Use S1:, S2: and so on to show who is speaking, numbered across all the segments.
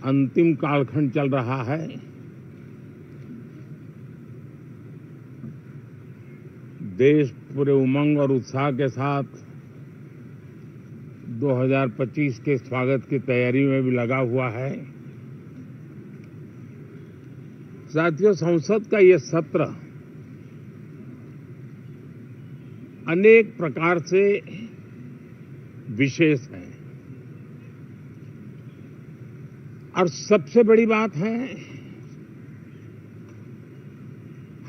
S1: अंतिम कालखंड चल रहा है। देश पूरे उमंग और उत्साह के साथ 2025 के स्वागत की तैयारी में भी लगा हुआ है। साथियों, संसद का ये सत्र अनेक प्रकार से विशेष है और सबसे बड़ी बात है,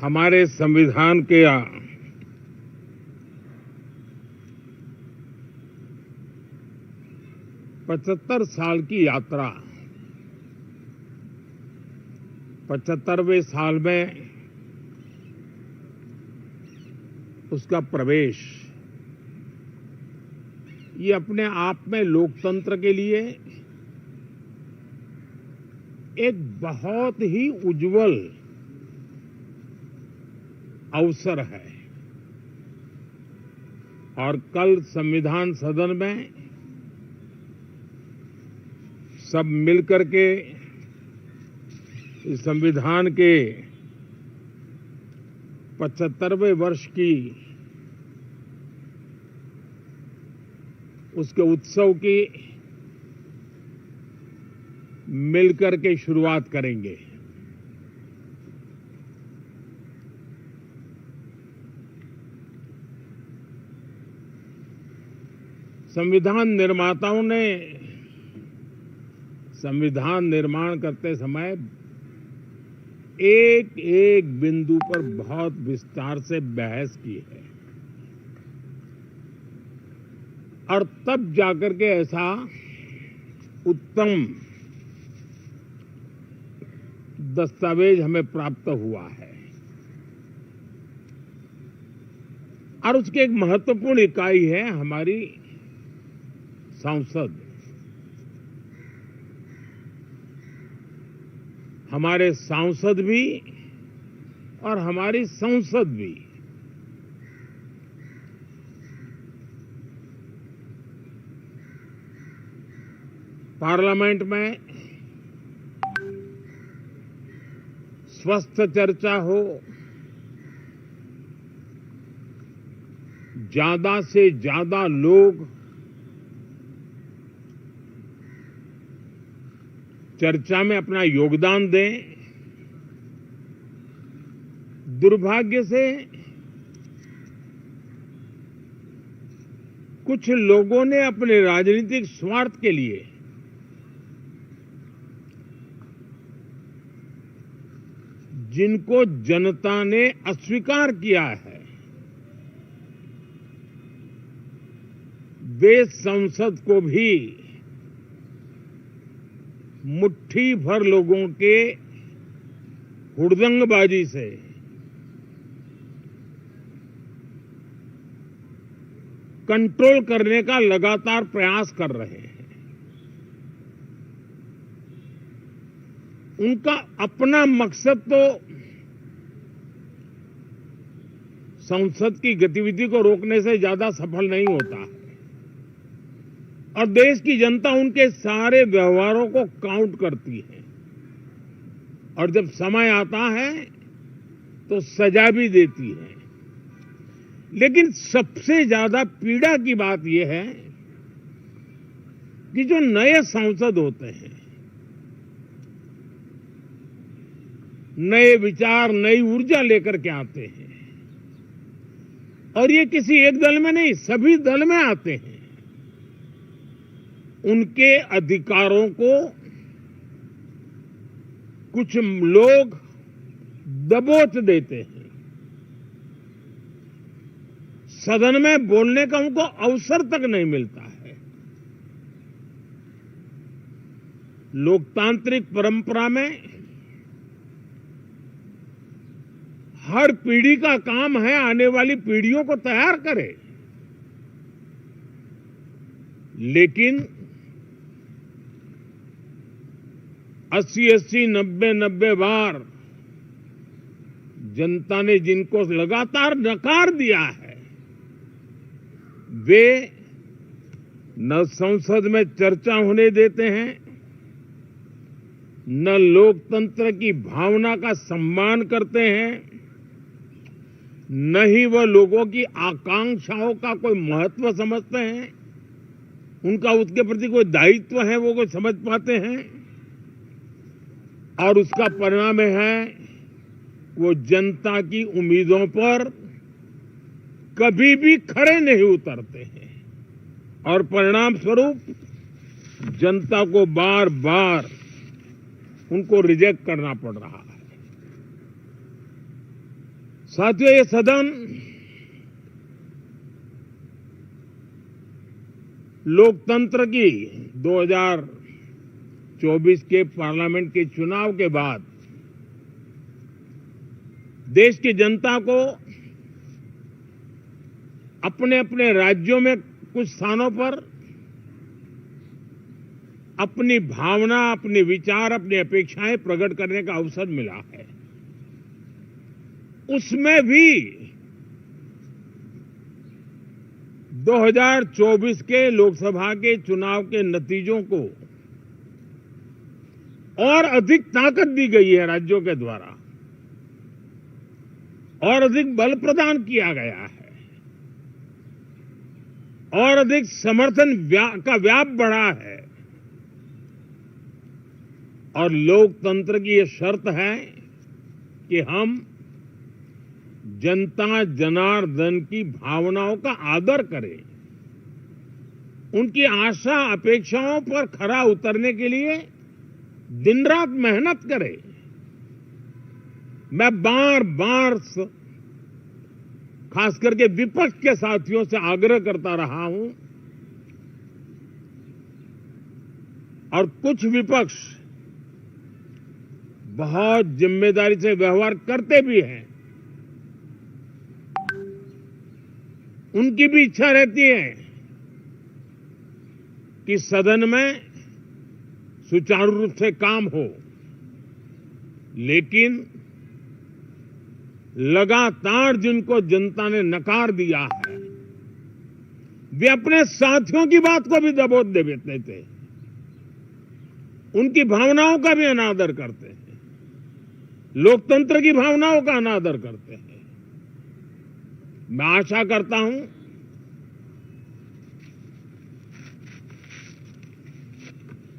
S1: हमारे संविधान के 75 साल की यात्रा, 75वें साल में उसका प्रवेश, ये अपने आप में लोकतंत्र के लिए एक बहुत ही उज्जवल अवसर है। और कल संविधान सदन में सब मिलकर के इस संविधान के 75वें वर्ष की उसके उत्सव की मिलकर के शुरुआत करेंगे। संविधान निर्माताओं ने संविधान निर्माण करते समय एक एक बिंदु पर बहुत विस्तार से बहस की है और तब जाकर के ऐसा उत्तम दस्तावेज हमें प्राप्त हुआ है। और उसकी एक महत्वपूर्ण इकाई है हमारी संसद। हमारे सांसद भी और हमारी संसद भी पार्लियामेंट में स्वस्थ चर्चा हो, ज्यादा से ज्यादा लोग चर्चा में अपना योगदान दें। दुर्भाग्य से कुछ लोगों ने अपने राजनीतिक स्वार्थ के लिए जिनको जनता ने अस्वीकार किया है, वे संसद को भी मुट्ठी भर लोगों के हुड़दंगबाजी से कंट्रोल करने का लगातार प्रयास कर रहे हैं। उनका अपना मकसद तो संसद की गतिविधि को रोकने से ज्यादा सफल नहीं होता है और देश की जनता उनके सारे व्यवहारों को काउंट करती है और जब समय आता है तो सजा भी देती है। लेकिन सबसे ज्यादा पीड़ा की बात यह है कि जो नए सांसद होते हैं, नए विचार, नई ऊर्जा लेकर के आते हैं और ये किसी एक दल में नहीं, सभी दल में आते हैं। उनके अधिकारों को कुछ लोग दबोच देते हैं। सदन में बोलने का उनको अवसर तक नहीं मिलता है। लोकतांत्रिक परंपरा में हर पीढ़ी का काम है आने वाली पीढ़ियों को तैयार करे, लेकिन 80-80, 90-90 बार जनता ने जिनको लगातार नकार दिया है, वे न संसद में चर्चा होने देते हैं, न लोकतंत्र की भावना का सम्मान करते हैं, न ही वह लोगों की आकांक्षाओं का कोई महत्व समझते हैं, उनका उसके प्रति कोई दायित्व है वो कोई समझ पाते हैं। और उसका परिणाम है वो जनता की उम्मीदों पर कभी भी खरे नहीं उतरते हैं और परिणाम स्वरूप जनता को बार बार उनको रिजेक्ट करना पड़ रहा है। साथियों, ये सदन लोकतंत्र की 2024 के पार्लियामेंट के चुनाव के बाद देश की जनता को अपने अपने राज्यों में कुछ स्थानों पर अपनी भावना, अपने विचार, अपनी अपेक्षाएं प्रकट करने का अवसर मिला है। उसमें भी 2024 के लोकसभा के चुनाव के नतीजों को और अधिक ताकत दी गई है राज्यों के द्वारा, और अधिक बल प्रदान किया गया है, और अधिक समर्थन का व्याप बढ़ा है। और लोकतंत्र की यह शर्त है कि हम जनता जनार्दन की भावनाओं का आदर करें, उनकी आशा अपेक्षाओं पर खरा उतरने के लिए दिन रात मेहनत करें। मैं बार बार खास करके विपक्ष के साथियों से आग्रह करता रहा हूं, और कुछ विपक्ष बहुत जिम्मेदारी से व्यवहार करते भी हैं। उनकी भी इच्छा रहती है कि सदन में सुचारू रूप से काम हो, लेकिन लगातार जिनको जनता ने नकार दिया है, वे अपने साथियों की बात को भी दबोच देते थे, उनकी भावनाओं का भी अनादर करते हैं, लोकतंत्र की भावनाओं का अनादर करते हैं। मैं आशा करता हूं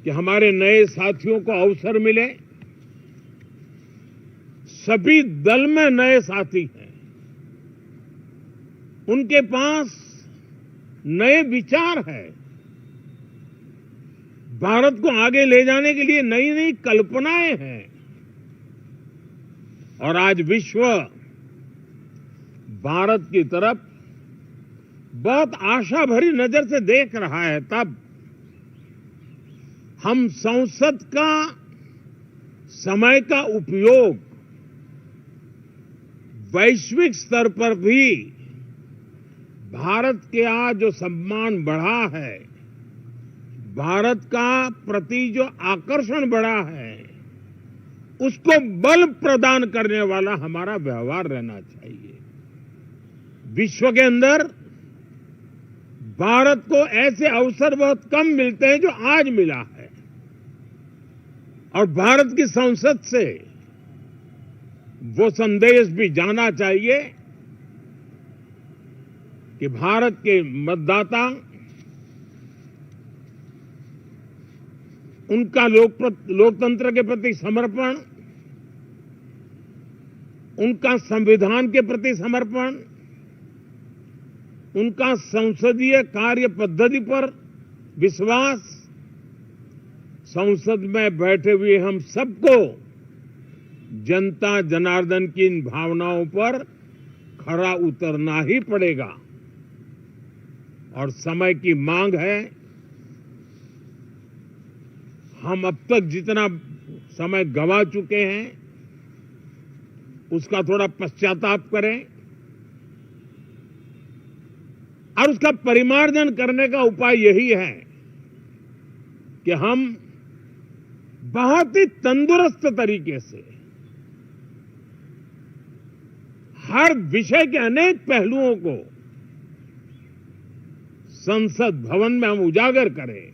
S1: कि हमारे नए साथियों को अवसर मिले। सभी दल में नए साथी हैं, उनके पास नए विचार हैं, भारत को आगे ले जाने के लिए नई नई कल्पनाएं हैं। और आज विश्व भारत की तरफ बहुत आशा भरी नजर से देख रहा है। तब हम संसद का समय का उपयोग वैश्विक स्तर पर भी भारत के आज जो सम्मान बढ़ा है, भारत का प्रति जो आकर्षण बढ़ा है, उसको बल प्रदान करने वाला हमारा व्यवहार रहना चाहिए। विश्व के अंदर भारत को ऐसे अवसर बहुत कम मिलते हैं जो आज मिला है, और भारत की संसद से वो संदेश भी जाना चाहिए कि भारत के मतदाता उनका लोकतंत्र के प्रति समर्पण, उनका संविधान के प्रति समर्पण, उनका संसदीय कार्य पद्धति पर विश्वास, संसद में बैठे हुए हम सबको जनता जनार्दन की इन भावनाओं पर खरा उतरना ही पड़ेगा। और समय की मांग है, हम अब तक जितना समय गंवा चुके हैं उसका थोड़ा पश्चाताप करें, और उसका परिमार्जन करने का उपाय यही है कि हम बहुत ही तंदुरुस्त तरीके से हर विषय के अनेक पहलुओं को संसद भवन में हम उजागर करें।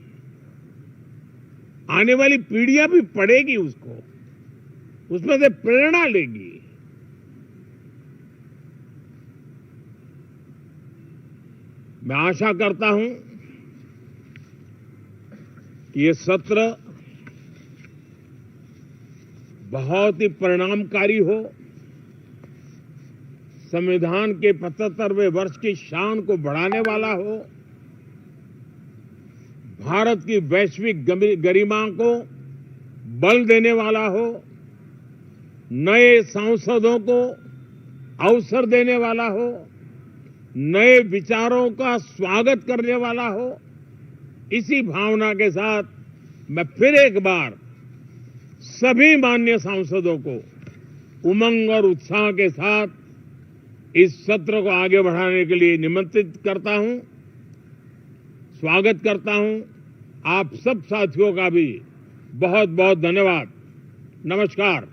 S1: आने वाली पीढ़ियां भी पढ़ेगी उसको, उसमें से प्रेरणा लेगी। मैं आशा करता हूं कि ये सत्र बहुत ही परिणामकारी हो, संविधान के 75वें वर्ष की शान को बढ़ाने वाला हो, भारत की वैश्विक गरिमा को बल देने वाला हो, नए सांसदों को अवसर देने वाला हो, नए विचारों का स्वागत करने वाला हो। इसी भावना के साथ मैं फिर एक बार सभी माननीय सांसदों को उमंग और उत्साह के साथ इस सत्र को आगे बढ़ाने के लिए निमंत्रित करता हूं, स्वागत करता हूं। आप सब साथियों का भी बहुत बहुत धन्यवाद। नमस्कार।